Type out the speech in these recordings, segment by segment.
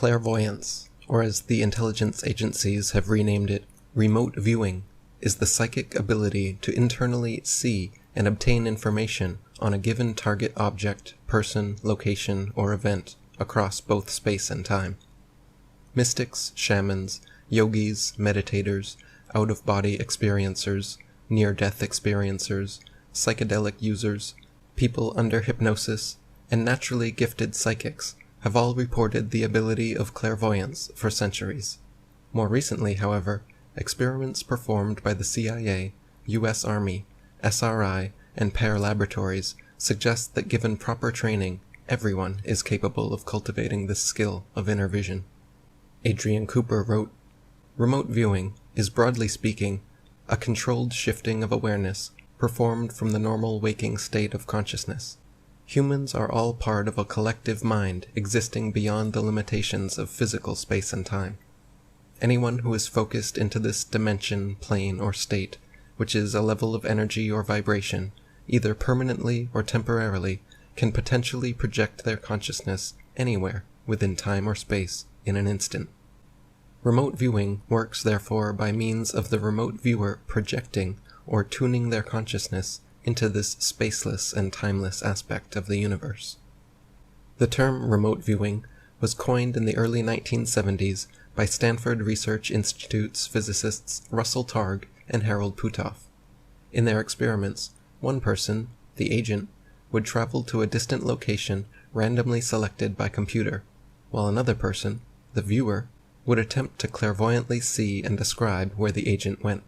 Clairvoyance, or as the intelligence agencies have renamed it, remote viewing, is the psychic ability to internally see and obtain information on a given target object, person, location, or event across both space and time. Mystics, shamans, yogis, meditators, out-of-body experiencers, near-death experiencers, psychedelic users, people under hypnosis, and naturally gifted psychics have all reported the ability of clairvoyance for centuries. More recently, however, experiments performed by the CIA, U.S. Army, SRI, and Pear Laboratories suggest that given proper training, everyone is capable of cultivating this skill of inner vision. Adrian Cooper wrote, "Remote viewing is, broadly speaking, a controlled shifting of awareness performed from the normal waking state of consciousness. Humans are all part of a collective mind existing beyond the limitations of physical space and time. Anyone who is focused into this dimension, plane, or state, which is a level of energy or vibration, either permanently or temporarily, can potentially project their consciousness anywhere within time or space in an instant. Remote viewing works therefore by means of the remote viewer projecting or tuning their consciousness into this spaceless and timeless aspect of the universe." The term remote viewing was coined in the early 1970s by Stanford Research Institute's physicists Russell Targ and Harold Puthoff. In their experiments, one person, the agent, would travel to a distant location randomly selected by computer, while another person, the viewer, would attempt to clairvoyantly see and describe where the agent went.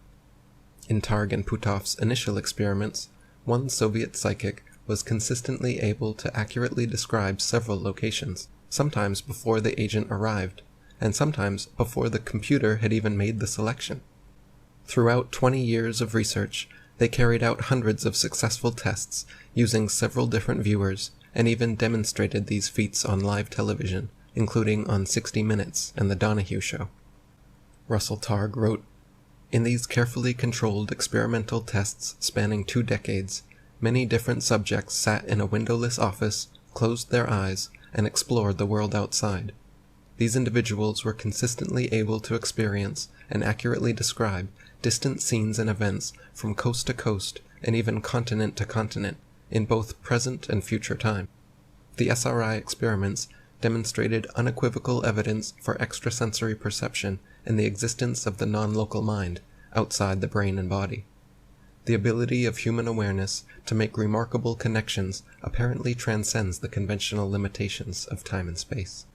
In Targ and Puthoff's initial experiments, one Soviet psychic was consistently able to accurately describe several locations, sometimes before the agent arrived, and sometimes before the computer had even made the selection. Throughout 20 years of research, they carried out hundreds of successful tests using several different viewers, and even demonstrated these feats on live television, including on 60 Minutes and The Donahue Show. Russell Targ wrote, "In these carefully controlled experimental tests spanning 2 decades, many different subjects sat in a windowless office, closed their eyes, and explored the world outside. These individuals were consistently able to experience and accurately describe distant scenes and events from coast to coast and even continent to continent in both present and future time. The SRI experiments demonstrated unequivocal evidence for extrasensory perception and the existence of the non-local mind outside the brain and body. The ability of human awareness to make remarkable connections apparently transcends the conventional limitations of time and space."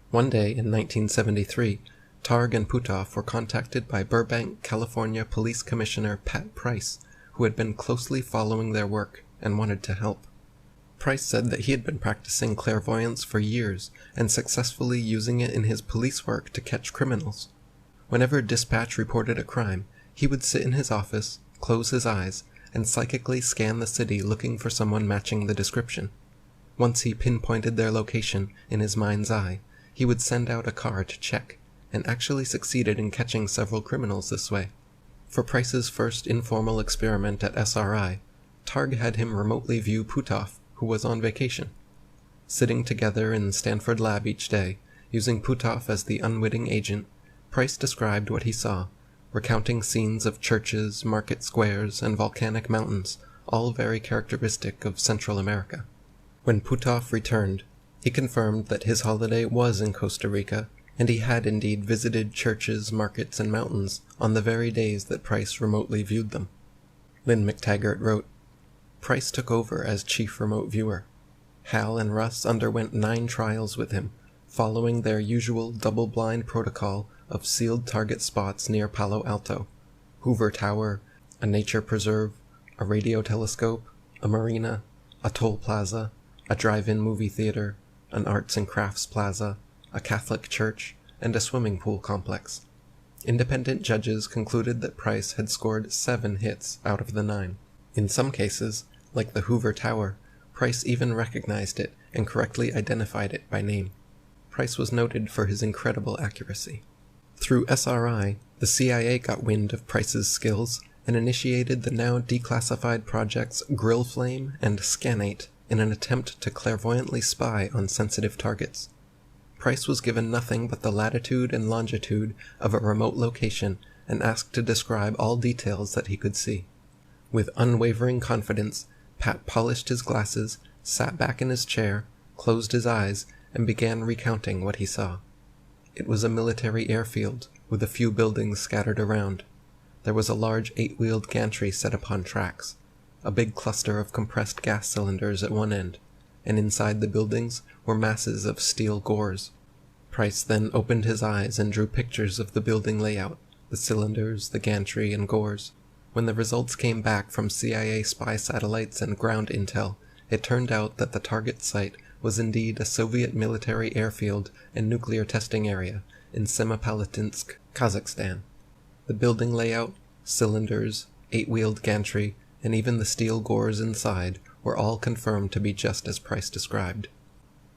One day in 1973, Targ and Puthoff were contacted by Burbank, California Police Commissioner Pat Price, who had been closely following their work and wanted to help. Price said that he had been practicing clairvoyance for years and successfully using it in his police work to catch criminals. Whenever dispatch reported a crime, he would sit in his office, close his eyes, and psychically scan the city looking for someone matching the description. Once he pinpointed their location in his mind's eye, he would send out a car to check, and actually succeeded in catching several criminals this way. For Price's first informal experiment at SRI, Targ had him remotely view Puthoff, who was on vacation. Sitting together in the Stanford lab each day, using Puthoff as the unwitting agent, Price described what he saw, recounting scenes of churches, market squares, and volcanic mountains, all very characteristic of Central America. When Puthoff returned, he confirmed that his holiday was in Costa Rica, and he had indeed visited churches, markets, and mountains on the very days that Price remotely viewed them. Lynn McTaggart wrote, "Price took over as chief remote viewer. Hal and Russ underwent 9 trials with him, following their usual double-blind protocol of sealed target spots near Palo Alto, Hoover Tower, a nature preserve, a radio telescope, a marina, a toll plaza, a drive-in movie theater, an arts and crafts plaza, a Catholic church, and a swimming pool complex. Independent judges concluded that Price had scored 7 hits out of the 9. In some cases, like the Hoover Tower, Price even recognized it and correctly identified it by name. Price was noted for his incredible accuracy. Through SRI, the CIA got wind of Price's skills and initiated the now declassified projects Grill Flame and Scanate in an attempt to clairvoyantly spy on sensitive targets. Price was given nothing but the latitude and longitude of a remote location and asked to describe all details that he could see. With unwavering confidence, Pat polished his glasses, sat back in his chair, closed his eyes, and began recounting what he saw. It was a military airfield, with a few buildings scattered around. There was a large 8-wheeled gantry set upon tracks, a big cluster of compressed gas cylinders at one end, and inside the buildings were masses of steel gores. Price then opened his eyes and drew pictures of the building layout, the cylinders, the gantry, and gores. When the results came back from CIA spy satellites and ground intel, it turned out that the target site was indeed a Soviet military airfield and nuclear testing area in Semipalatinsk, Kazakhstan. The building layout, cylinders, 8-wheeled gantry, and even the steel gores inside were all confirmed to be just as Price described.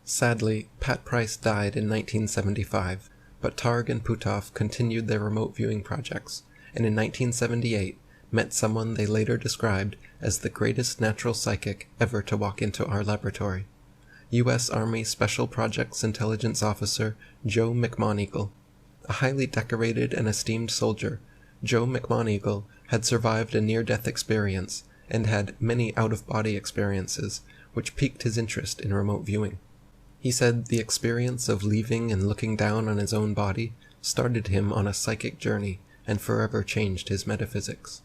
Sadly, Pat Price died in 1975, but Targ and Putov continued their remote viewing projects, and in 1978 met someone they later described as the greatest natural psychic ever to walk into our laboratory. U.S. Army Special Projects Intelligence Officer Joe McMoneagle. A highly decorated and esteemed soldier, Joe McMoneagle had survived a near-death experience and had many out-of-body experiences, which piqued his interest in remote viewing. He said the experience of leaving and looking down on his own body started him on a psychic journey and forever changed his metaphysics.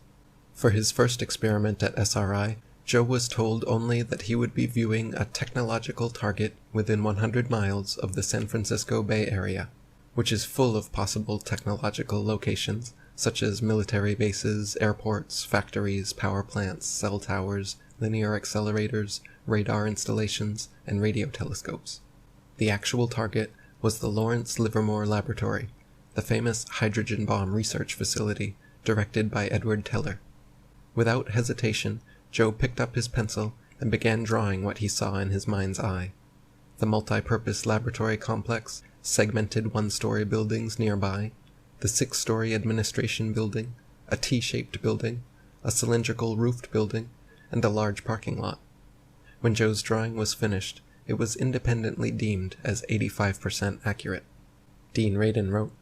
For his first experiment at SRI, Joe was told only that he would be viewing a technological target within 100 miles of the San Francisco Bay Area, which is full of possible technological locations, such as military bases, airports, factories, power plants, cell towers, linear accelerators, radar installations, and radio telescopes. The actual target was the Lawrence Livermore Laboratory, the famous hydrogen bomb research facility directed by Edward Teller. Without hesitation, Joe picked up his pencil and began drawing what he saw in his mind's eye. The multi-purpose laboratory complex, segmented one-story buildings nearby, the 6-story administration building, a T-shaped building, a cylindrical roofed building, and a large parking lot. When Joe's drawing was finished, it was independently deemed as 85% accurate. Dean Radin wrote,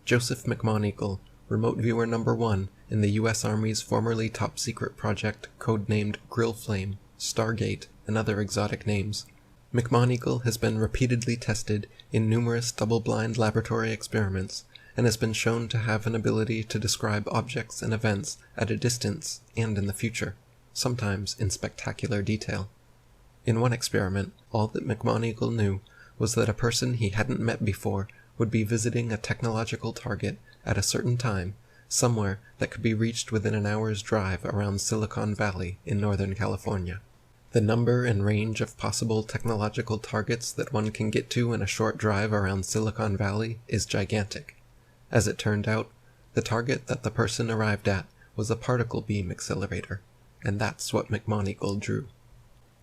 Joseph McMoneagle, remote viewer number 1 in the U.S. Army's formerly top-secret project codenamed Grill Flame, Stargate, and other exotic names. McMoneagle has been repeatedly tested in numerous double-blind laboratory experiments and has been shown to have an ability to describe objects and events at a distance and in the future, sometimes in spectacular detail. In one experiment, all that McMoneagle knew was that a person he hadn't met before would be visiting a technological target at a certain time, somewhere that could be reached within an hour's drive around Silicon Valley in Northern California. The number and range of possible technological targets that one can get to in a short drive around Silicon Valley is gigantic. As it turned out, the target that the person arrived at was a particle beam accelerator, and that's what McMoneagle drew.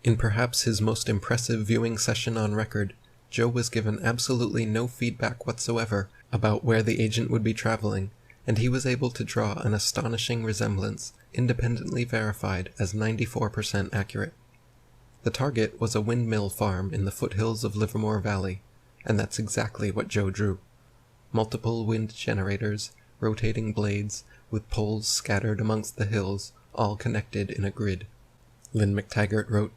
In perhaps his most impressive viewing session on record, Joe was given absolutely no feedback whatsoever about where the agent would be traveling, and he was able to draw an astonishing resemblance, independently verified as 94% accurate. The target was a windmill farm in the foothills of Livermore Valley, and that's exactly what Joe drew. Multiple wind generators, rotating blades, with poles scattered amongst the hills, all connected in a grid. Lynn McTaggart wrote,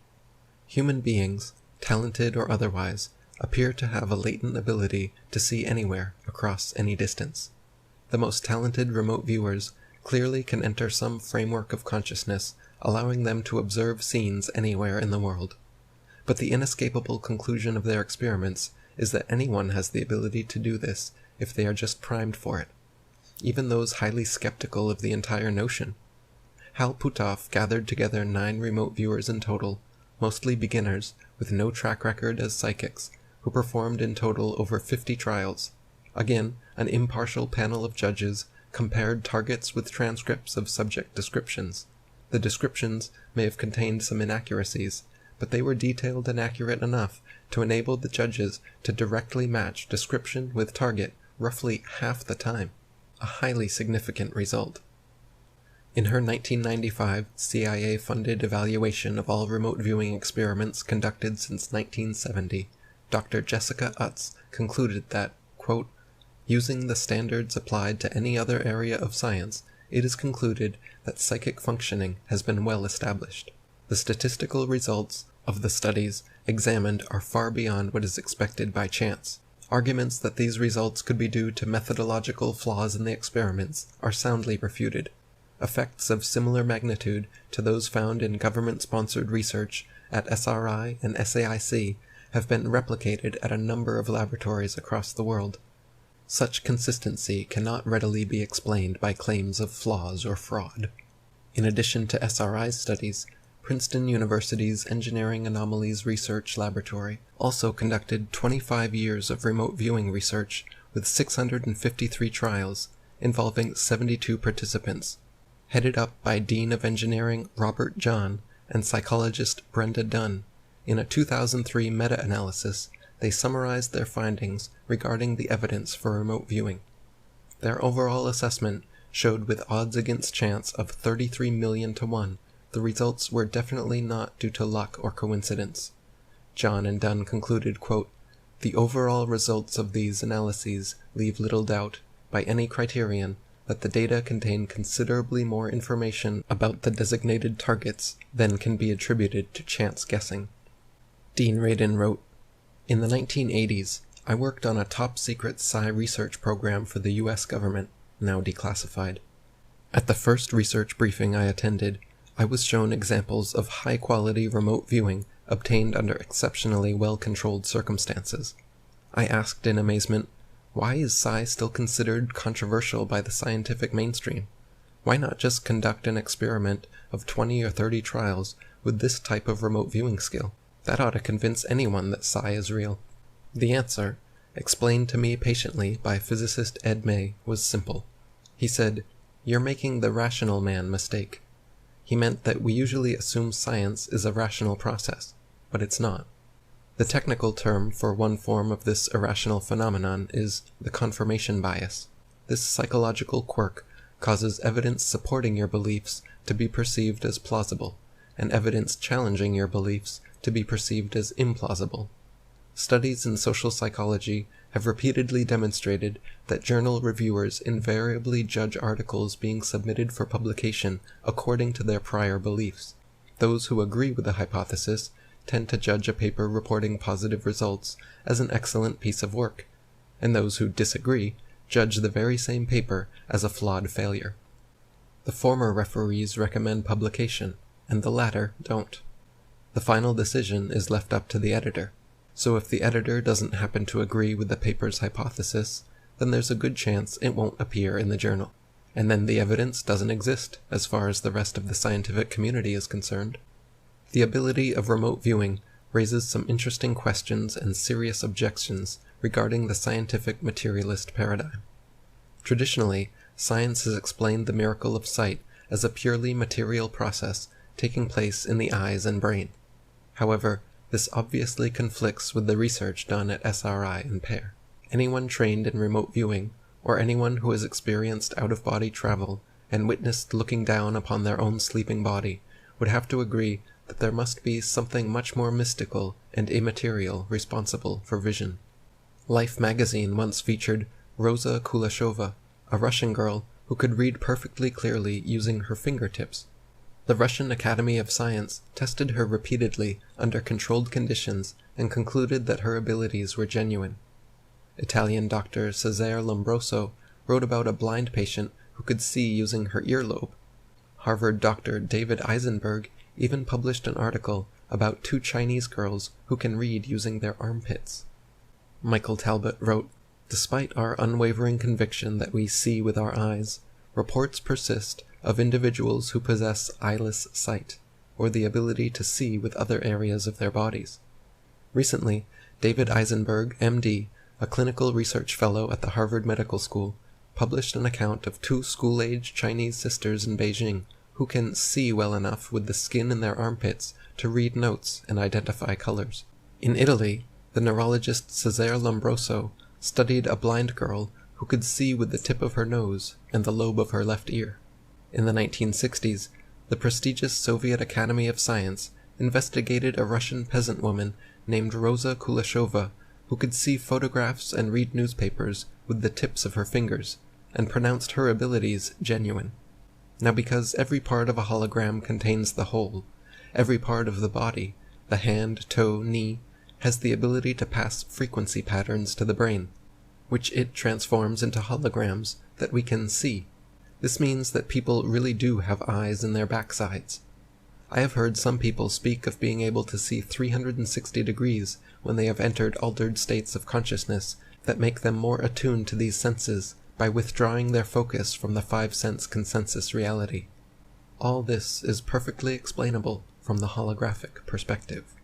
Human beings, talented or otherwise, appear to have a latent ability to see anywhere, across any distance. The most talented remote viewers clearly can enter some framework of consciousness, allowing them to observe scenes anywhere in the world. But the inescapable conclusion of their experiments is that anyone has the ability to do this if they are just primed for it, even those highly skeptical of the entire notion. Hal Puthoff gathered together 9 remote viewers in total, mostly beginners with no track record as psychics, who performed in total over 50 trials. Again, an impartial panel of judges compared targets with transcripts of subject descriptions. The descriptions may have contained some inaccuracies, but they were detailed and accurate enough to enable the judges to directly match description with target roughly half the time, a highly significant result. In her 1995 CIA-funded evaluation of all remote viewing experiments conducted since 1970, Dr. Jessica Utz concluded that, quote, using the standards applied to any other area of science, it is concluded that psychic functioning has been well established. The statistical results of the studies examined are far beyond what is expected by chance. Arguments that these results could be due to methodological flaws in the experiments are soundly refuted. Effects of similar magnitude to those found in government-sponsored research at SRI and SAIC have been replicated at a number of laboratories across the world. Such consistency cannot readily be explained by claims of flaws or fraud. In addition to SRI's studies, Princeton University's Engineering Anomalies Research Laboratory also conducted 25 years of remote viewing research with 653 trials involving 72 participants. Headed up by Dean of Engineering Robert John and psychologist Brenda Dunn, in a 2003 meta-analysis, they summarized their findings regarding the evidence for remote viewing. Their overall assessment showed with odds against chance of 33 million to 1, the results were definitely not due to luck or coincidence. John and Dunn concluded, quote, the overall results of these analyses leave little doubt, by any criterion, that the data contain considerably more information about the designated targets than can be attributed to chance guessing. Dean Radin wrote, in the 1980s, I worked on a top-secret psi research program for the U.S. government, now declassified. At the first research briefing I attended, I was shown examples of high-quality remote viewing obtained under exceptionally well-controlled circumstances. I asked in amazement, why is psi still considered controversial by the scientific mainstream? Why not just conduct an experiment of 20 or 30 trials with this type of remote viewing skill? That ought to convince anyone that psi is real. The answer, explained to me patiently by physicist Ed May, was simple. He said, you're making the rational man mistake. He meant that we usually assume science is a rational process, but it's not. The technical term for one form of this irrational phenomenon is the confirmation bias. This psychological quirk causes evidence supporting your beliefs to be perceived as plausible, and evidence challenging your beliefs to be perceived as implausible. Studies in social psychology have repeatedly demonstrated that journal reviewers invariably judge articles being submitted for publication according to their prior beliefs. Those who agree with the hypothesis tend to judge a paper reporting positive results as an excellent piece of work, and those who disagree judge the very same paper as a flawed failure. The former referees recommend publication, and the latter don't. The final decision is left up to the editor, so if the editor doesn't happen to agree with the paper's hypothesis, then there's a good chance it won't appear in the journal, and then the evidence doesn't exist as far as the rest of the scientific community is concerned. The ability of remote viewing raises some interesting questions and serious objections regarding the scientific materialist paradigm. Traditionally, science has explained the miracle of sight as a purely material process taking place in the eyes and brain. However, this obviously conflicts with the research done at SRI and Pear. Anyone trained in remote viewing, or anyone who has experienced out-of-body travel and witnessed looking down upon their own sleeping body, would have to agree that there must be something much more mystical and immaterial responsible for vision. Life magazine once featured Rosa Kuleshova, a Russian girl who could read perfectly clearly using her fingertips. The Russian Academy of Science tested her repeatedly under controlled conditions and concluded that her abilities were genuine. Italian Dr. Cesare Lombroso wrote about a blind patient who could see using her earlobe. Harvard Dr. David Eisenberg even published an article about 2 Chinese girls who can read using their armpits. Michael Talbot wrote, despite our unwavering conviction that we see with our eyes, reports persist of individuals who possess eyeless sight, or the ability to see with other areas of their bodies. Recently, David Eisenberg, MD, a clinical research fellow at the Harvard Medical School, published an account of 2 school-age Chinese sisters in Beijing who can see well enough with the skin in their armpits to read notes and identify colors. In Italy, the neurologist Cesare Lombroso studied a blind girl who could see with the tip of her nose and the lobe of her left ear. In the 1960s, the prestigious Soviet Academy of Science investigated a Russian peasant woman named Rosa Kuleshova who could see photographs and read newspapers with the tips of her fingers, and pronounced her abilities genuine. Now because every part of a hologram contains the whole, every part of the body, the hand, toe, knee, has the ability to pass frequency patterns to the brain, which it transforms into holograms that we can see. This means that people really do have eyes in their backsides. I have heard some people speak of being able to see 360 degrees when they have entered altered states of consciousness that make them more attuned to these senses by withdrawing their focus from the five-sense consensus reality. All this is perfectly explainable from the holographic perspective.